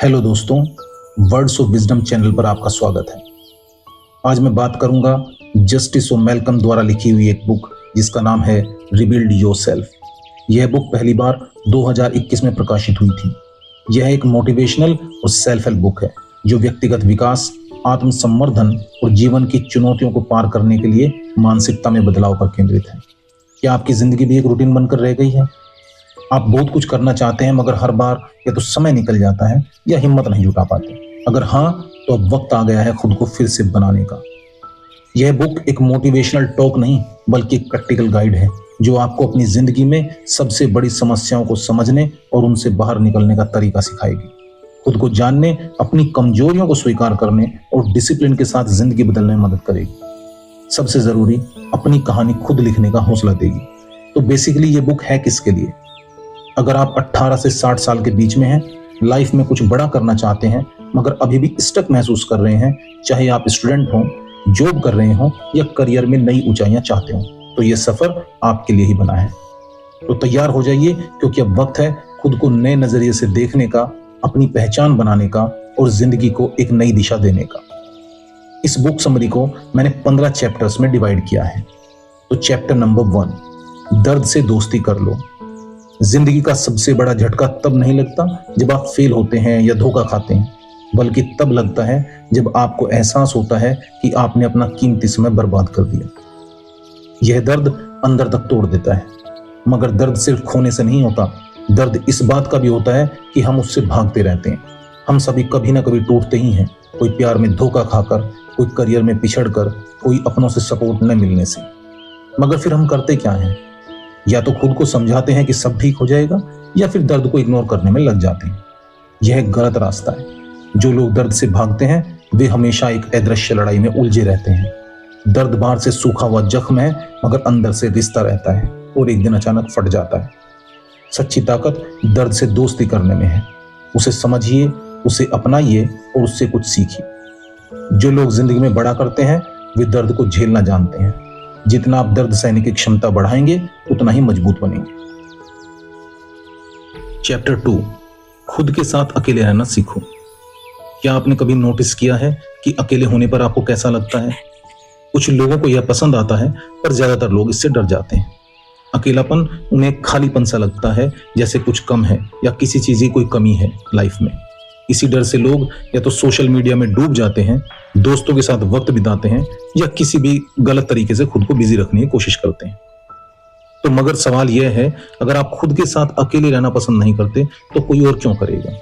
Hello दोस्तों, words of wisdom channel पर आपका स्वागत है। आज मैं बात करूंगा जस्टिस ओ मेलकम द्वारा लिखी हुई एक बुक जिसका नाम है रिबिल्ड योरसेल्फ। यह बुक पहली बार 2021 में प्रकाशित हुई थी। यह एक मोटिवेशनल और सेल्फ हेल्प बुक है जो व्यक्तिगत विकास, आत्मसंवर्धन और जीवन की चुनौतियों को पार करने के लिए मानसिकता में बदलाव पर केंद्रित है। क्या आपकी जिंदगी भी एक रूटीन बनकर रह गई है? आप बहुत कुछ करना चाहते हैं मगर हर बार या तो समय निकल जाता है या हिम्मत नहीं जुटा पाते। अगर हाँ, तो अब वक्त आ गया है खुद को फिर से बनाने का। यह बुक एक मोटिवेशनल टॉक नहीं बल्कि एक प्रैक्टिकल गाइड है जो आपको अपनी जिंदगी में सबसे बड़ी समस्याओं को समझने और उनसे बाहर निकलने का तरीका सिखाएगी। खुद को जानने, अपनी कमजोरियों को स्वीकार करने और डिसिप्लिन के साथ जिंदगी बदलने में मदद करेगी। सबसे जरूरी, अपनी कहानी खुद लिखने का हौसला देगी। तो बेसिकली ये बुक है किसके लिए? अगर आप 18 से 60 साल के बीच में हैं, लाइफ में कुछ बड़ा करना चाहते हैं मगर अभी भी स्टक महसूस कर रहे हैं, चाहे आप स्टूडेंट हों, जॉब कर रहे हों या करियर में नई ऊंचाइयां चाहते हो, तो यह सफर आपके लिए ही बना है। तो तैयार हो जाइए क्योंकि अब वक्त है खुद को नए नजरिए से देखने का, अपनी पहचान बनाने का और जिंदगी को एक नई दिशा देने का। इस बुक समरी को मैंने 15 चैप्टर्स में डिवाइड किया है। तो चैप्टर नंबर 1, दर्द से दोस्ती कर लो। जिंदगी का सबसे बड़ा झटका तब नहीं लगता जब आप फेल होते हैं या धोखा खाते हैं, बल्कि तब लगता है जब आपको एहसास होता है कि आपने अपना कीमती समय बर्बाद कर दिया। यह दर्द अंदर तक तोड़ देता है, मगर दर्द सिर्फ खोने से नहीं होता। दर्द इस बात का भी होता है कि हम उससे भागते रहते हैं। हम सभी कभी ना कभी टूटते ही हैं, कोई प्यार में धोखा खाकर, कोई करियर में पिछड़कर, कोई अपनों से सपोर्ट न मिलने से। मगर फिर हम करते क्या हैं? या तो खुद को समझाते हैं कि सब ठीक हो जाएगा, या फिर दर्द को इग्नोर करने में लग जाते हैं। यह एक गलत रास्ता है। जो लोग दर्द से भागते हैं वे हमेशा एक अदृश्य लड़ाई में उलझे रहते हैं। दर्द बाहर से सूखा हुआ जख्म है मगर अंदर से रिश्ता रहता है और एक दिन अचानक फट जाता है। सच्ची ताकत दर्द से दोस्ती करने में है। उसे समझिए, उसे अपनाइए और उससे कुछ सीखिए। जो लोग जिंदगी में बड़ा करते हैं वे दर्द को झेलना जानते हैं। जितना आप दर्द सहने की क्षमता बढ़ाएंगे उतना ही मजबूत बनेंगे। चैप्टर 2, खुद के साथ अकेले रहना सीखो। क्या आपने कभी नोटिस किया है कि अकेले होने पर आपको कैसा लगता है? कुछ लोगों को यह पसंद आता है पर ज्यादातर लोग इससे डर जाते हैं। अकेलापन उन्हें खालीपन सा लगता है, जैसे कुछ कम है या किसी चीज की कोई कमी है लाइफ में। इसी डर से लोग या तो सोशल मीडिया में डूब जाते हैं, दोस्तों के साथ वक्त बिताते हैं या किसी भी गलत तरीके से खुद को बिजी रखने की कोशिश करते हैं। तो मगर सवाल यह है, अगर आप खुद के साथ अकेले रहना पसंद नहीं करते तो कोई और क्यों करेगा?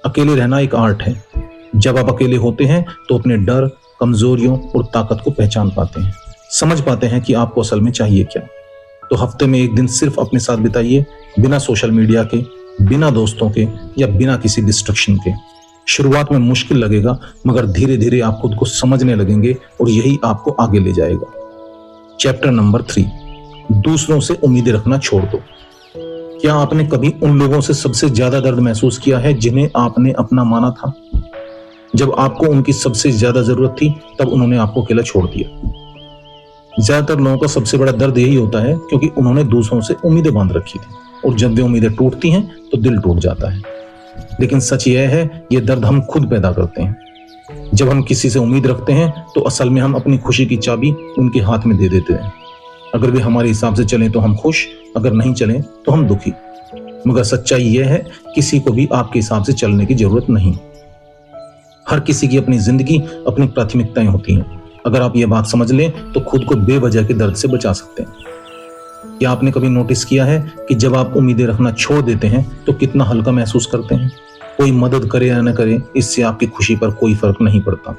अकेले रहना एक आर्ट है। जब आप अकेले होते हैं तो अपने डर, कमजोरियों और ताकत को पहचान पाते हैं, समझ पाते हैं कि आपको असल में चाहिए क्या। तो हफ्ते में एक दिन सिर्फ अपने साथ बिताइए, बिना सोशल मीडिया के, बिना दोस्तों के या बिना किसी डिस्ट्रक्शन के। शुरुआत में मुश्किल लगेगा मगर धीरे धीरे आप खुद को समझने लगेंगे और यही आपको आगे ले जाएगा। चैप्टर नंबर 3, दूसरों से उम्मीदें रखना छोड़ दो। क्या आपने कभी उन लोगों से सबसे ज्यादा दर्द महसूस किया है जिन्हें आपने अपना माना था? जब आपको उनकी सबसे ज्यादा जरूरत थी तब उन्होंने आपको अकेला छोड़ दिया। ज्यादातर लोगों का सबसे बड़ा दर्द यही होता है क्योंकि उन्होंने दूसरों से उम्मीदें बांध रखी थी और जब वे उम्मीदें टूटती हैं तो दिल टूट जाता है। लेकिन सच यह है, ये दर्द हम खुद पैदा करते हैं। जब हम किसी से उम्मीद रखते हैं तो असल में हम अपनी खुशी की चाबी उनके हाथ में दे देते हैं। अगर वे हमारे हिसाब से चलें तो हम खुश, अगर नहीं चलें तो हम दुखी। मगर सच्चाई यह है, किसी को भी आपके हिसाब से चलने की जरूरत नहीं। हर किसी की अपनी जिंदगी, अपनी प्राथमिकताएं होती हैं। अगर आप ये बात समझ लें तो खुद को बेवजह के दर्द से बचा सकते हैं। क्या आपने कभी नोटिस किया है कि जब आप उम्मीदें रखना छोड़ देते हैं तो कितना हल्का महसूस करते हैं? कोई मदद करे या न करे, इससे आपकी खुशी पर कोई फर्क नहीं पड़ता।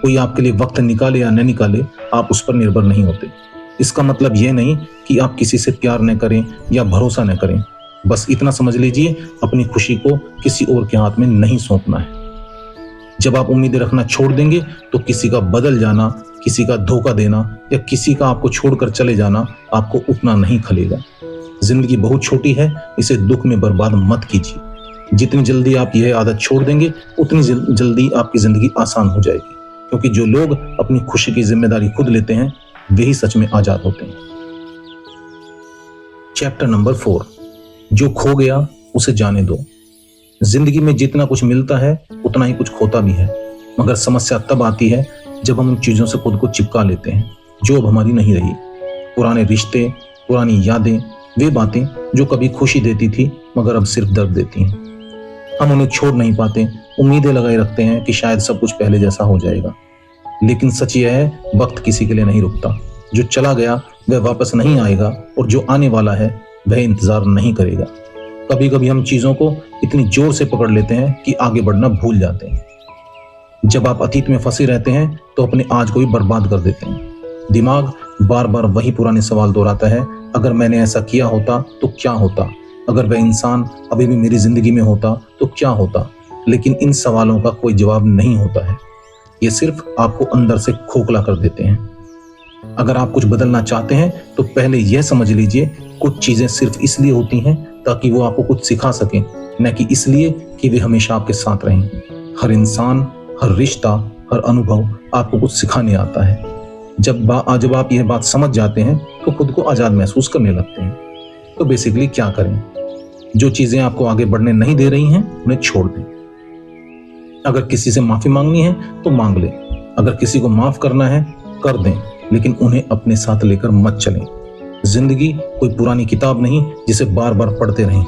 कोई आपके लिए वक्त निकाले या न निकाले, आप उस पर निर्भर नहीं होते। इसका मतलब यह नहीं कि आप किसी से प्यार न करें या भरोसा न करें। बस इतना समझ लीजिए, अपनी खुशी को किसी और के हाथ में नहीं सौंपना है। जब आप उम्मीदें रखना छोड़ देंगे तो किसी का बदल जाना, किसी का धोखा देना या किसी का आपको छोड़कर चले जाना आपको उतना नहीं खलेगा। जिंदगी बहुत छोटी है, इसे दुख में बर्बाद मत कीजिए। जितनी जल्दी आप यह आदत छोड़ देंगे उतनी जल्दी आपकी जिंदगी आसान हो जाएगी, क्योंकि जो लोग अपनी खुशी की जिम्मेदारी खुद लेते हैं वही सच में आजाद होते हैं। चैप्टर नंबर 4, जो खो गया उसे जाने दो। जिंदगी में जितना कुछ मिलता है उतना ही कुछ खोता भी है, मगर समस्या तब आती है जब हम उन चीजों से खुद को चिपका लेते हैं जो अब हमारी नहीं रही। पुराने रिश्ते, पुरानी यादें, वे बातें जो कभी खुशी देती थी मगर अब सिर्फ दर्द देती हैं। हम उन्हें छोड़ नहीं पाते, उम्मीदें लगाए रखते हैं कि शायद सब कुछ पहले जैसा हो जाएगा। लेकिन सच यह है, वक्त किसी के लिए नहीं रुकता। जो चला गया वह वापस नहीं आएगा और जो आने वाला है वह इंतजार नहीं करेगा। कभी कभी हम चीजों को इतनी जोर से पकड़ लेते हैं कि आगे बढ़ना भूल जाते हैं। जब आप अतीत में फंसे रहते हैं तो अपने आज को भी बर्बाद कर देते हैं। दिमाग बार बार वही पुराने सवाल दोहराता है, अगर मैंने ऐसा किया होता तो क्या होता, अगर वह इंसान अभी भी मेरी जिंदगी में होता तो क्या होता। लेकिन इन सवालों का कोई जवाब नहीं होता है, ये सिर्फ आपको अंदर से खोखला कर देते हैं। अगर आप कुछ बदलना चाहते हैं तो पहले यह समझ लीजिए, कुछ चीजें सिर्फ इसलिए होती हैं ताकि वो आपको कुछ सिखा सकें, न कि इसलिए कि वे हमेशा आपके साथ रहें। हर इंसान, हर रिश्ता, हर अनुभव आपको कुछ सिखाने आता है। जब आप यह बात समझ जाते हैं तो खुद को आजाद महसूस करने लगते हैं। तो बेसिकली क्या करें? जो चीजें आपको आगे बढ़ने नहीं दे रही हैं उन्हें छोड़ दें। अगर किसी से माफी मांगनी है तो मांग लें, अगर किसी को माफ करना है कर दें, लेकिन उन्हें अपने साथ लेकर मत चलें। जिंदगी कोई पुरानी किताब नहीं जिसे बार बार पढ़ते रहें।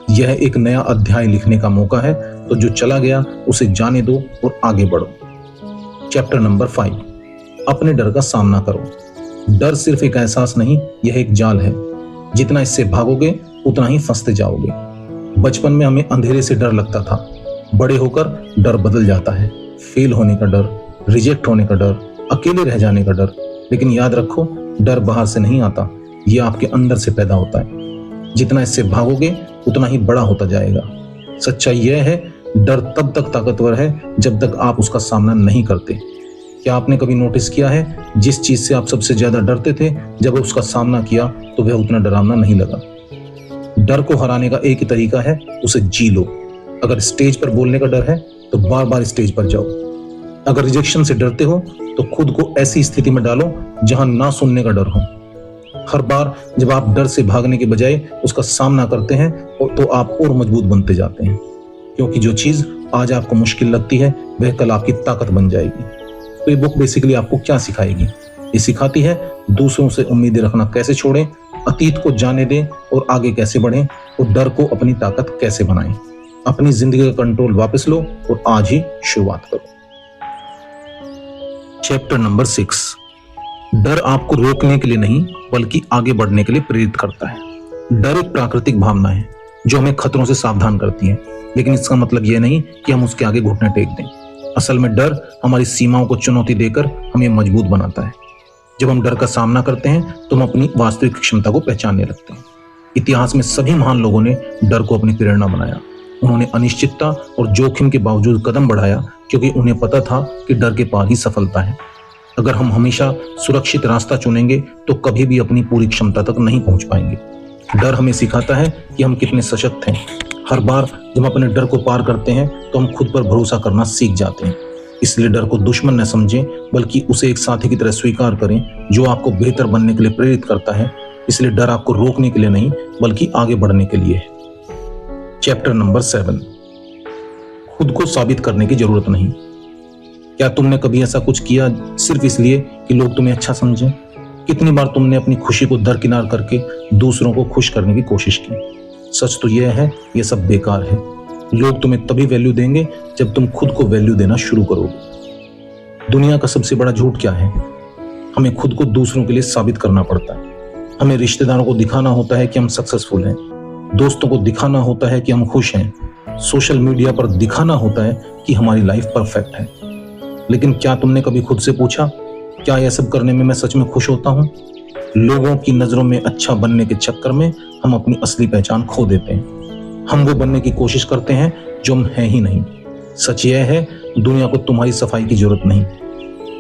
यह एक नया अध्याय लिखने का मौका है, तो जो चला गया उसे जाने दो और आगे बढ़ो। चैप्टर नंबर 5, अपने डर का सामना करो। डर सिर्फ एक एहसास नहीं, यह एक जाल है। जितना इससे भागोगे उतना ही फंसते जाओगे। बचपन में हमें अंधेरे से डर लगता था, बड़े होकर डर बदल जाता है। फेल होने का डर, रिजेक्ट होने का डर, अकेले रह जाने का डर। लेकिन याद रखो, डर बाहर से नहीं आता, यह आपके अंदर से पैदा होता है। जितना इससे भागोगे उतना ही बड़ा होता जाएगा। सच्चाई यह है, डर तब तक ताकतवर है जब तक आप उसका सामना नहीं करते। क्या आपने कभी नोटिस किया है, जिस चीज से आप सबसे ज्यादा डरते थे, जब उसका सामना किया तो वह उतना डरावना नहीं लगा? डर को हराने का एक ही तरीका है, उसे जी लो। अगर स्टेज पर बोलने का डर है तो बार बार स्टेज पर जाओ। अगर रिजेक्शन से डरते हो तो खुद को ऐसी स्थिति में डालो जहां ना सुनने का डर हो। हर बार जब आप डर से भागने के बजाय उसका सामना करते हैं तो आप और मजबूत बनते जाते हैं, क्योंकि जो चीज आज आपको मुश्किल लगती है वह कल आपकी ताकत बन जाएगी। तो ये बुक बेसिकली आपको क्या सिखाएगी? ये सिखाती है दूसरों से उम्मीदें रखना कैसे छोड़ें, अतीत को जाने दें और आगे कैसे बढ़ें, और डर को अपनी ताकत कैसे बनाएं। अपनी जिंदगी का कंट्रोल वापस लो और आज ही शुरुआत करो। चैप्टर नंबर 6, डर आपको रोकने के लिए नहीं बल्कि आगे बढ़ने के लिए प्रेरित करता है। डर एक प्राकृतिक भावना है जो हमें खतरों से सावधान करती है, लेकिन इसका मतलब यह नहीं कि हम उसके आगे घुटने टेक दें। असल में डर हमारी सीमाओं को चुनौती देकर हमें मजबूत बनाता है। जब हम डर का सामना करते हैं तो हम अपनी वास्तविक क्षमता को पहचानने लगते हैं। इतिहास में सभी महान लोगों ने डर को अपनी प्रेरणा बनाया। उन्होंने अनिश्चितता और जोखिम के बावजूद कदम बढ़ाया, क्योंकि उन्हें पता था कि डर के पार ही सफलता है। अगर हम हमेशा सुरक्षित रास्ता चुनेंगे तो कभी भी अपनी पूरी क्षमता तक नहीं पहुंच पाएंगे। डर हमें सिखाता है कि हम कितने सशक्त हैं। हर बार जब हम अपने डर को पार करते हैं तो हम खुद पर भरोसा करना सीख जाते हैं। इसलिए डर को दुश्मन न समझें, बल्कि उसे एक साथी की तरह स्वीकार करें जो आपको बेहतर बनने के लिए प्रेरित करता है। इसलिए डर आपको रोकने के लिए नहीं बल्कि आगे बढ़ने के लिए है। चैप्टर नंबर 7, खुद को साबित करने की जरूरत नहीं। क्या तुमने कभी ऐसा कुछ किया सिर्फ इसलिए कि लोग तुम्हें अच्छा समझें? कितनी बार तुमने अपनी खुशी को दरकिनार करके दूसरों को खुश करने की कोशिश की? सच तो यह है, यह सब बेकार है। लोग तुम्हें तभी वैल्यू देंगे जब तुम खुद को वैल्यू देना शुरू करोगे। दुनिया का सबसे बड़ा झूठ क्या है? हमें खुद को दूसरों के लिए साबित करना पड़ता है। हमें रिश्तेदारों को दिखाना होता है कि हम सक्सेसफुल हैं, दोस्तों को दिखाना होता है कि हम खुश हैं, सोशल मीडिया पर दिखाना होता है कि हमारी लाइफ परफेक्ट है। लेकिन क्या तुमने कभी खुद से पूछा, क्या यह सब करने में मैं सच में खुश होता हूँ? लोगों की नजरों में अच्छा बनने के चक्कर में हम अपनी असली पहचान खो देते हैं। हम वो बनने की कोशिश करते हैं जो हम हैं ही नहीं। सच यह है, दुनिया को तुम्हारी सफाई की जरूरत नहीं।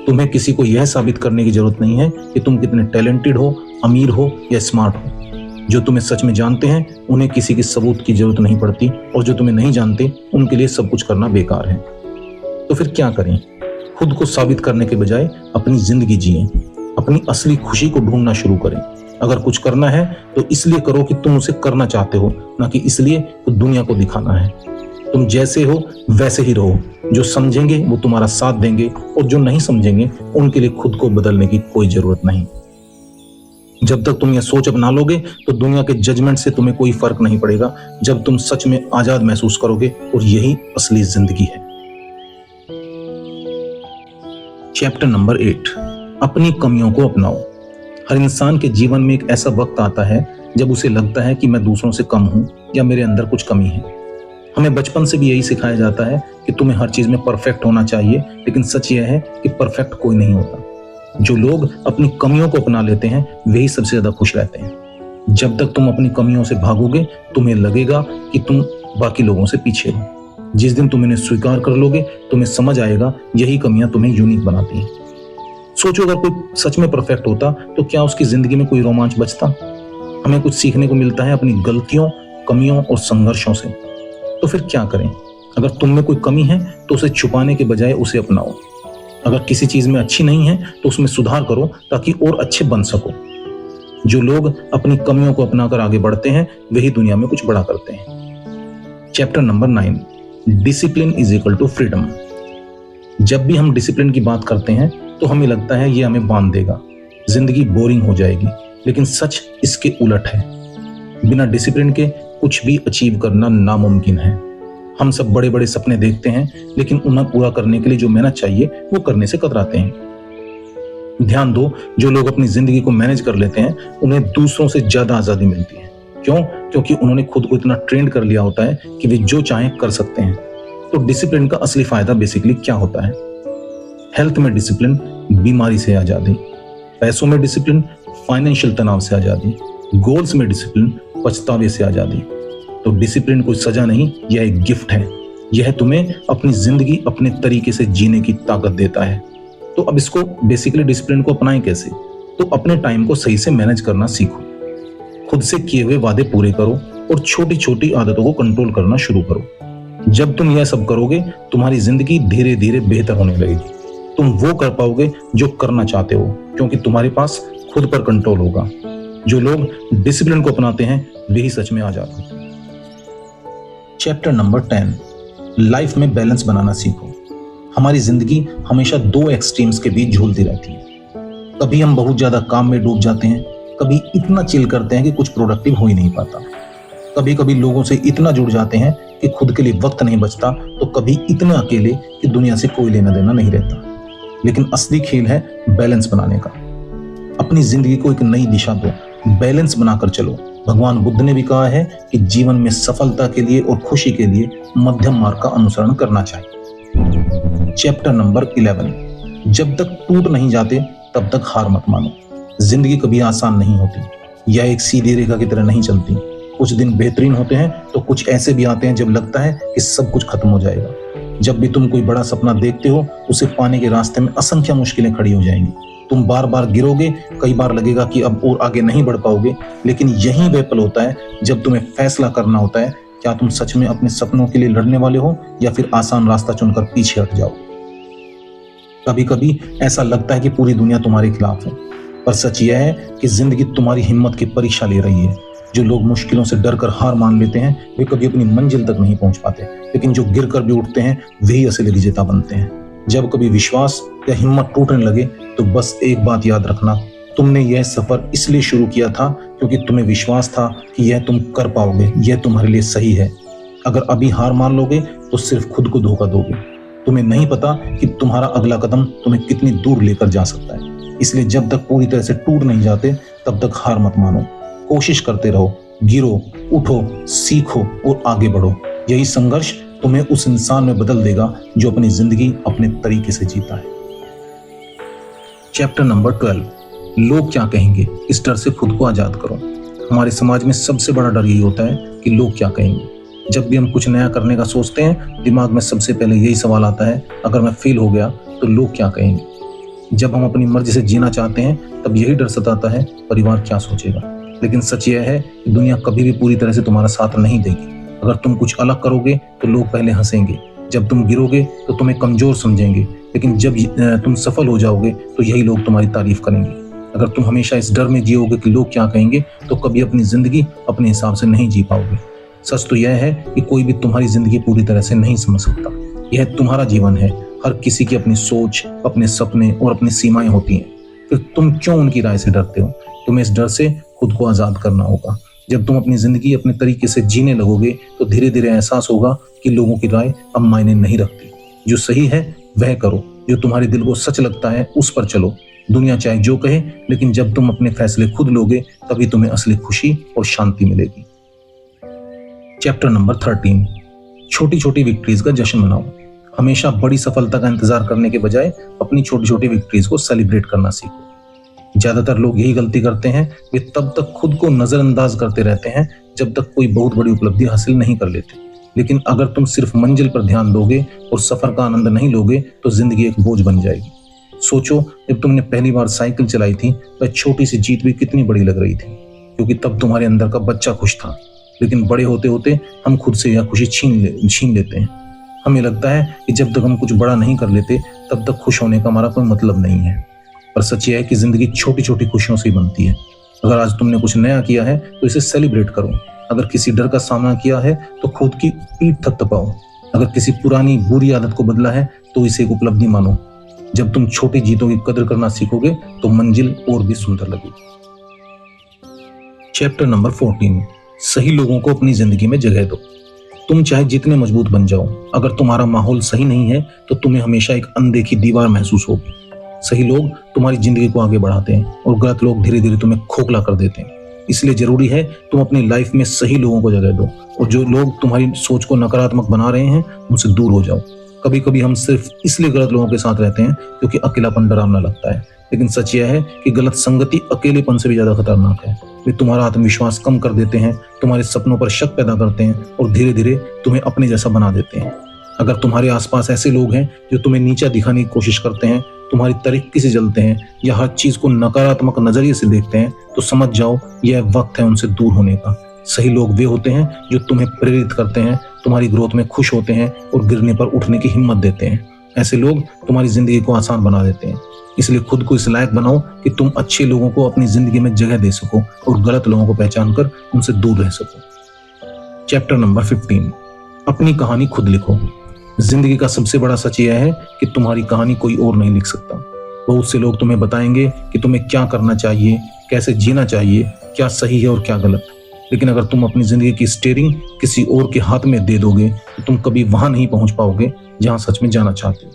तुम्हें किसी को यह साबित करने की जरूरत नहीं है कि तुम कितने टैलेंटेड हो, अमीर हो या स्मार्ट हो। जो तुम्हें सच में जानते हैं उन्हें किसी के सबूत की जरूरत नहीं पड़ती, और जो तुम्हें नहीं जानते उनके लिए सब कुछ करना बेकार है। तो फिर क्या करें? खुद को साबित करने के बजाय अपनी जिंदगी जिएं। अपनी असली खुशी को ढूंढना शुरू करें। अगर कुछ करना है तो इसलिए करो कि तुम उसे करना चाहते हो, ना कि इसलिए कि दुनिया को दिखाना है। तुम जैसे हो वैसे ही रहो। जो समझेंगे वो तुम्हारा साथ देंगे और जो नहीं समझेंगे उनके लिए खुद को बदलने की कोई जरूरत नहीं। जब तक तुम यह सोच अपना लोगे तो दुनिया के जजमेंट से तुम्हें कोई फर्क नहीं पड़ेगा, जब तुम सच में आजाद महसूस करोगे, और यही असली जिंदगी है। चैप्टर नंबर 8, अपनी कमियों को अपनाओ। हर इंसान के जीवन में एक ऐसा वक्त आता है जब उसे लगता है कि मैं दूसरों से कम हूं या मेरे अंदर कुछ कमी है। हमें बचपन से भी यही सिखाया जाता है कि तुम्हें हर चीज में परफेक्ट होना चाहिए, लेकिन सच यह है कि परफेक्ट कोई नहीं होता। जो लोग अपनी कमियों को अपना लेते हैं वही सबसे ज्यादा खुश रहते हैं। जब तक तुम अपनी कमियों से भागोगे तुम्हें लगेगा कि तुम बाकी लोगों से पीछे हो। जिस दिन तुम इन्हें स्वीकार कर लोगे तुम्हें समझ आएगा यही कमियां तुम्हें यूनिक बनाती हैं। सोचो, अगर कोई सच में परफेक्ट होता तो क्या उसकी जिंदगी में कोई रोमांच बचता? हमें कुछ सीखने को मिलता है अपनी गलतियों, कमियों और संघर्षों से। तो फिर क्या करें? अगर तुम में कोई कमी है तो उसे छुपाने के बजाय उसे अपनाओ। अगर किसी चीज में अच्छी नहीं है तो उसमें सुधार करो ताकि और अच्छे बन सको। जो लोग अपनी कमियों को अपनाकर आगे बढ़ते हैं वही दुनिया में कुछ बड़ा करते हैं। Chapter number 9, discipline is equal to freedom. जब भी हम डिसिप्लिन की बात करते हैं तो हमें लगता है ये हमें बांध देगा, जिंदगी बोरिंग हो जाएगी, लेकिन सच इसके उलट है। बिना डिसिप्लिन के कुछ भी अचीव करना नामुमकिन है। हम सब बड़े बड़े सपने देखते हैं, लेकिन उन्हें पूरा करने के लिए जो मेहनत चाहिए वो करने से कतराते हैं। ध्यान दो, जो लोग अपनी जिंदगी को मैनेज कर लेते हैं उन्हें दूसरों से ज्यादा आजादी मिलती है। क्यों? क्योंकि उन्होंने खुद को इतना ट्रेंड कर लिया होता है कि वे जो चाहें कर सकते हैं। तो डिसिप्लिन का असली फायदा बेसिकली क्या होता है? हेल्थ में डिसिप्लिन, बीमारी से आजादी। पैसों में डिसिप्लिन, फाइनेंशियल तनाव से आजादी। गोल्स में डिसिप्लिन, पछतावे से आजादी। तो डिसिप्लिन कोई सजा नहीं, यह एक गिफ्ट है। यह तुम्हें अपनी जिंदगी अपने तरीके से जीने की ताकत देता है। तो अब इसको बेसिकली डिसिप्लिन को अपनाएं कैसे? तो अपने टाइम को सही से मैनेज करना सीखो, खुद से किए हुए वादे पूरे करो और छोटी छोटी आदतों को कंट्रोल करना शुरू करो। जब तुम यह सब करोगे तुम्हारी जिंदगी धीरे धीरे बेहतर होने लगेगी। तुम वो कर पाओगे जो करना चाहते हो, क्योंकि तुम्हारे पास खुद पर कंट्रोल होगा। जो लोग डिसिप्लिन को अपनाते हैं वही सच में आजाद होते हैं। चैप्टर नंबर 10, लाइफ में बैलेंस बनाना सीखो। हमारी जिंदगी हमेशा 2 एक्सट्रीम्स के बीच झूलती रहती है। कभी हम बहुत ज्यादा काम में डूब जाते हैं, कभी इतना चिल करते हैं कि कुछ प्रोडक्टिव हो ही नहीं पाता। कभी कभी लोगों से इतना जुड़ जाते हैं कि खुद के लिए वक्त नहीं बचता, तो कभी इतने अकेले कि दुनिया से कोई लेना देना नहीं रहता। लेकिन असली खेल है बैलेंस बनाने का। अपनी जिंदगी को एक नई दिशा दो, बैलेंस बनाकर चलो। भगवान बुद्ध ने भी कहा है कि जीवन में सफलता के लिए और खुशी के लिए मध्यम मार्ग का अनुसरण करना चाहिए। चैप्टर नंबर 11, जब तक टूट नहीं जाते तब तक हार मत मानो। जिंदगी कभी आसान नहीं होती, यह एक सीधी रेखा की तरह नहीं चलती। कुछ दिन बेहतरीन होते हैं तो कुछ ऐसे भी आते हैं जब लगता है कि सब कुछ खत्म हो जाएगा। जब भी तुम कोई बड़ा सपना देखते हो उसे पाने के रास्ते में असंख्य मुश्किलें खड़ी हो जाएंगी। तुम बार बार गिरोगे, कई बार लगेगा कि अब और आगे नहीं बढ़ पाओगे, लेकिन यही वह पल होता है जब तुम्हें फैसला करना होता है, क्या तुम सच में अपने सपनों के लिए लड़ने वाले हो या फिर आसान रास्ता चुनकर पीछे हट जाओ। कभी कभी ऐसा लगता है कि पूरी दुनिया तुम्हारे खिलाफ है, पर सच यह है कि जिंदगी तुम्हारी हिम्मत की परीक्षा ले रही है। जो लोग मुश्किलों से डरकर हार मान लेते हैं वे कभी अपनी मंजिल तक नहीं पहुंच पाते, लेकिन जो गिर कर भी उठते हैं वही असली विजेता बनते हैं। जब कभी विश्वास या हिम्मत टूटने लगे तो बस एक बात याद रखना, तुमने यह सफर इसलिए शुरू किया था क्योंकि तुम्हें विश्वास था कि यह तुम कर पाओगे, यह तुम्हारे लिए सही है। अगर अभी हार मान लोगे तो सिर्फ खुद को धोखा दोगे। तुम्हें नहीं पता कि तुम्हारा अगला कदम तुम्हें कितनी दूर लेकर जा सकता है। इसलिए जब तक पूरी तरह से टूट नहीं जाते तब तक हार मत मानो। कोशिश करते रहो, गिरो, उठो, सीखो और आगे बढ़ो। यही संघर्ष तुम्हें उस इंसान में बदल देगा जो अपनी जिंदगी अपने तरीके से जीता है। चैप्टर नंबर 12, लोग क्या कहेंगे, इस डर से खुद को आजाद करो। हमारे समाज में सबसे बड़ा डर यही होता है कि लोग क्या कहेंगे। जब भी हम कुछ नया करने का सोचते हैं दिमाग में सबसे पहले यही सवाल आता है, अगर मैं फेल हो गया तो लोग क्या कहेंगे। जब हम अपनी मर्जी से जीना चाहते हैं तब यही डर सताता है, परिवार क्या सोचेगा। लेकिन सच यह है कि दुनिया कभी भी पूरी तरह से तुम्हारा साथ नहीं देगी। अगर तुम कुछ अलग करोगे तो लोग पहले हंसेंगे, जब तुम गिरोगे तो तुम्हें कमजोर समझेंगे, लेकिन जब तुम सफल हो जाओगे तो यही लोग तुम्हारी तारीफ करेंगे। अगर तुम हमेशा इस डर में जियोगे कि लोग क्या कहेंगे तो कभी अपनी जिंदगी अपने हिसाब से नहीं जी पाओगे। सच तो यह है कि कोई भी तुम्हारी जिंदगी पूरी तरह से नहीं समझ सकता। यह तुम्हारा जीवन है, हर किसी की अपनी सोच, अपने सपने और अपनी सीमाएं होती हैं। फिर तुम क्यों उनकी राय से डरते हो? तुम्हें इस डर से खुद को आजाद करना होगा। जब तुम अपनी जिंदगी अपने तरीके से जीने लगोगे तो धीरे धीरे एहसास होगा कि लोगों की राय अब मायने नहीं रखती। जो सही है वह करो, जो तुम्हारे दिल को सच लगता है उस पर चलो। दुनिया चाहे जो कहे, लेकिन जब तुम अपने फैसले खुद लोगे तभी तुम्हें असली खुशी और शांति मिलेगी। चैप्टर नंबर 13, छोटी छोटी विक्ट्रीज का जश्न मनाओ। हमेशा बड़ी सफलता का इंतजार करने के बजाय अपनी छोटी छोटी विक्ट्रीज को सेलिब्रेट करना सीखो। ज्यादातर लोग यही गलती करते हैं, वे तब तक खुद को नजरअंदाज करते रहते हैं जब तक कोई बहुत बड़ी उपलब्धि हासिल नहीं कर लेते। लेकिन अगर तुम सिर्फ मंजिल पर ध्यान दोगे और सफर का आनंद नहीं लोगे तो जिंदगी एक बोझ बन जाएगी। सोचो, जब तुमने पहली बार साइकिल चलाई थी वह छोटी सी जीत भी कितनी बड़ी लग रही थी, क्योंकि तब तुम्हारे अंदर का बच्चा खुश था। लेकिन बड़े होते होते हम खुद से यह खुशी छीन लेते हैं। हमें लगता है कि जब तक हम कुछ बड़ा नहीं कर लेते तब तक खुश होने का हमारा कोई मतलब नहीं है। पर सच यह है कि जिंदगी छोटी छोटी खुशियों से ही बनती है। अगर आज तुमने कुछ नया किया है तो इसे सेलिब्रेट करो। अगर किसी डर का सामना किया है तो खुद की पीठ थपथपाओ। अगर किसी पुरानी बुरी आदत को बदला है तो इसे एक उपलब्धि मानो। जब तुम छोटी जीतों की कदर करना सीखोगे तो मंजिल और भी सुंदर लगेगी। चैप्टर नंबर 14, सही लोगों को अपनी जिंदगी में जगह दो। तुम चाहे जितने मजबूत बन जाओ, अगर तुम्हारा माहौल सही नहीं है तो तुम्हें हमेशा एक अनदेखी दीवार महसूस होगी। सही लोग तुम्हारी जिंदगी को आगे बढ़ाते हैं और गलत लोग धीरे धीरे तुम्हें खोखला कर देते हैं। इसलिए जरूरी है तुम अपनी लाइफ में सही लोगों को जगह दो और जो लोग तुम्हारी सोच को नकारात्मक बना रहे हैं उनसे दूर हो जाओ। कभी कभी हम सिर्फ इसलिए गलत लोगों के साथ रहते हैं क्योंकि अकेलापन डरावना लगता है, लेकिन सच यह है कि गलत संगति अकेलेपन से भी ज्यादा खतरनाक है। वे तुम्हारा आत्मविश्वास कम कर देते हैं, तुम्हारे सपनों पर शक पैदा करते हैं और धीरे धीरे तुम्हें अपने जैसा बना देते हैं। अगर तुम्हारे आसपास ऐसे लोग हैं जो तुम्हें नीचा दिखाने की कोशिश करते हैं, तुम्हारी तरीके से जलते हैं या हर चीज को नकारात्मक नजरिए से देखते हैं, तो समझ जाओ यह वक्त है उनसे दूर होने का। सही लोग वे होते हैं जो तुम्हें प्रेरित करते हैं, तुम्हारी ग्रोथ में खुश होते हैं और गिरने पर उठने की हिम्मत देते हैं। ऐसे लोग तुम्हारी जिंदगी को आसान बना देते हैं। इसलिए खुद को इस लायक बनाओ कि तुम अच्छे लोगों को अपनी जिंदगी में जगह दे सको और गलत लोगों को पहचान कर उनसे दूर रह सको। चैप्टर नंबर 15, अपनी कहानी खुद लिखो। जिंदगी का सबसे बड़ा सच यह है कि तुम्हारी कहानी कोई और नहीं लिख सकता। बहुत से लोग तुम्हें बताएंगे कि तुम्हें क्या करना चाहिए, कैसे जीना चाहिए, क्या सही है और क्या गलत। लेकिन अगर तुम अपनी जिंदगी की स्टीयरिंग किसी और के हाथ में दे दोगे तो तुम कभी वहां नहीं पहुंच पाओगे जहां सच में जाना चाहते हो।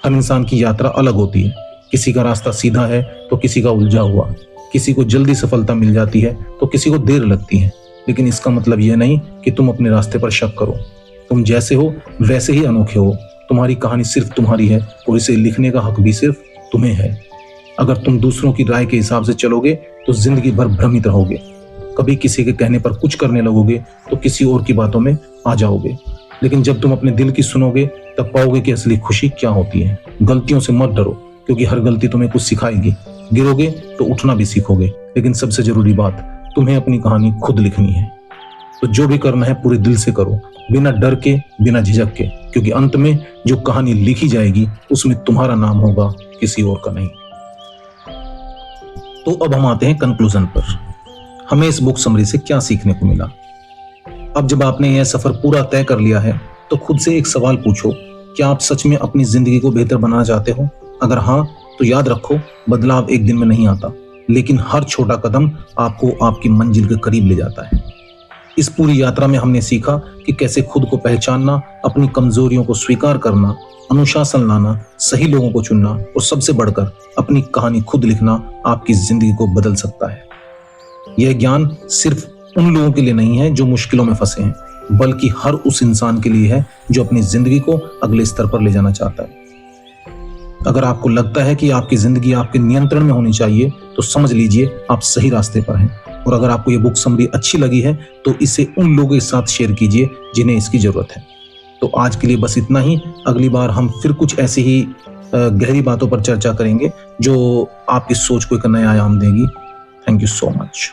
हर इंसान की यात्रा अलग होती है। किसी का रास्ता सीधा है तो किसी का उलझा हुआ। किसी को जल्दी सफलता मिल जाती है तो किसी को देर लगती है। लेकिन इसका मतलब यह नहीं कि तुम अपने रास्ते पर शक करो। तुम जैसे हो वैसे ही अनोखे हो। तुम्हारी कहानी सिर्फ तुम्हारी है और इसे लिखने का हक भी सिर्फ तुम्हें है। अगर तुम दूसरों की राय के हिसाब से चलोगे तो जिंदगी भर भ्रमित रहोगे। कभी किसी के कहने पर कुछ करने लगोगे तो किसी और की बातों में आ जाओगे। लेकिन जब तुम अपने दिल की सुनोगे तब पाओगे कि असली खुशी क्या होती है। गलतियों से मत डरो, क्योंकि हर गलती तुम्हें कुछ सिखाएगी। गिरोगे तो उठना भी सीखोगे। लेकिन सबसे जरूरी बात, तुम्हें अपनी कहानी खुद लिखनी है। तो जो भी करना है पूरे दिल से करो, बिना डर के, बिना झिझक के, क्योंकि अंत में जो कहानी लिखी जाएगी उसमें तुम्हारा नाम होगा, किसी और का नहीं। तो अब हम आते हैं कंक्लूजन पर। हमें इस बुक समरी से क्या सीखने को मिला? अब जब आपने यह सफर पूरा तय कर लिया है तो खुद से एक सवाल पूछो, क्या आप सच में अपनी जिंदगी को बेहतर बनाना चाहते हो? अगर हाँ, तो याद रखो, बदलाव एक दिन में नहीं आता, लेकिन हर छोटा कदम आपको आपकी मंजिल के करीब ले जाता है। इस पूरी यात्रा में हमने सीखा कि कैसे खुद को पहचानना, अपनी कमजोरियों को स्वीकार करना, अनुशासन लाना, सही लोगों को चुनना और सबसे बढ़कर अपनी कहानी खुद लिखना आपकी जिंदगी को बदल सकता है। यह ज्ञान सिर्फ उन लोगों के लिए नहीं है जो मुश्किलों में फंसे हैं, बल्कि हर उस इंसान के लिए है जो अपनी जिंदगी को अगले स्तर पर ले जाना चाहता है। अगर आपको लगता है कि आपकी जिंदगी आपके नियंत्रण में होनी चाहिए तो समझ लीजिए आप सही रास्ते पर हैं। और अगर आपको ये बुक समरी अच्छी लगी है तो इसे उन लोगों के साथ शेयर कीजिए जिन्हें इसकी जरूरत है। तो आज के लिए बस इतना ही। अगली बार हम फिर कुछ ऐसी ही गहरी बातों पर चर्चा करेंगे जो आपकी सोच को एक नया आयाम देगी। Thank you so much.